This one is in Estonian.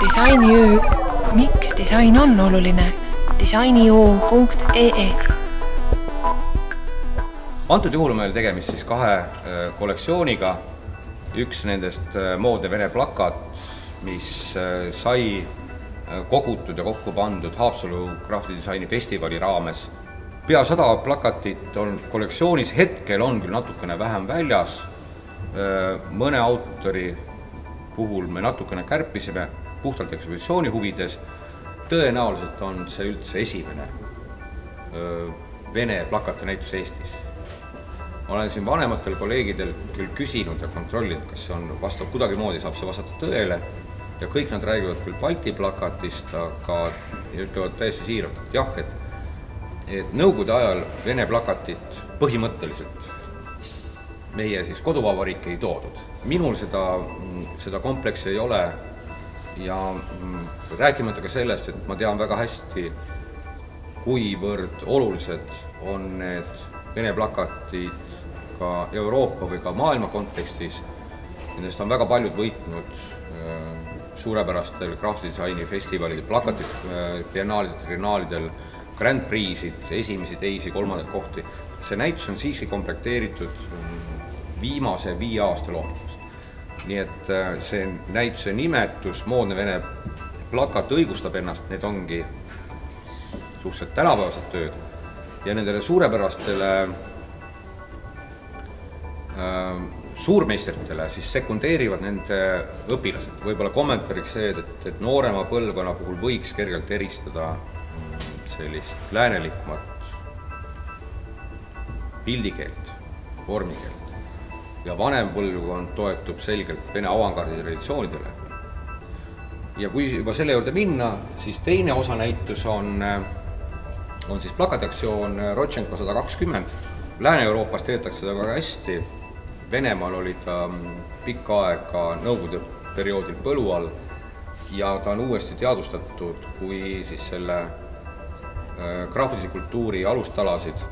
disainiöö. Miks disain on oluline? disainiöö.ee. Antud juhul on meil tegemist siis kahe kollektsiooniga. Üks nendest moodne vene plakat, mis sai kogutud ja kokku pandud Haapsalu graafidisaini festivali raames. Pea 100 plakatit on kollektsioonis, hetkel on küll natukene vähem väljas. Mõne autori puhul me natukene kärpisime puhtalt ekspositsiooni huvides. Tõenäoliselt on see üldse esimene vene plakati näitus Eestis. Olen siin vanematel kolleegidel küll küsinud ja kontrollinud, kas see on vastav kuidagimoodi, saab see vastata tõele. Ja kõik nad räägivad küll Balti plakatist, aga ütlevad täiesti siiralt, et jah, et nõukogude ajal vene plakatit põhimõtteliselt meie siis koduvabariik ei toodud. Minul seda kompleksi ei ole ja rääkimata ka sellest, et ma tean väga hästi, kuivõrd olulised on need vene plakatid ka Euroopa või ka maailma kontekstis. Nendest on väga paljud võitnud suurepärastel graafidisaini festivalidel, plakatid, biennaalidel, triennaalidel, Grand Prix'id, esimesi, teisi, kolmandaid kohti. See näitus on siiski komplekteeritud viimase 5 aasta loomingust. Nii et see näituse nimetus, moodne vene plakat õigustab ennast, need ongi suhteliselt tänapäevased tööd ja nendele suurepärastele suurmeistritele siis sekundeerivad nende õpilased. Võib-olla kommentaariks see, et noorema põlvkonna puhul võiks kergelt eristada sellist läänelikumat pildikeelt, vormikeelt. Ja vanem põlvkond toetub selgelt vene avangardi traditsioonidele. Ja kui juba selle juurde minna, siis teine osa näitus on siis plakatiaktsioon Rodtšenko 120. Lääne-Euroopas teetakse seda väga hästi. Venemaal oli ta pikka aega nõukogude perioodil põlu all ja ta on uuesti teadvustatud kui siis selle graafilise kultuuri alustalasid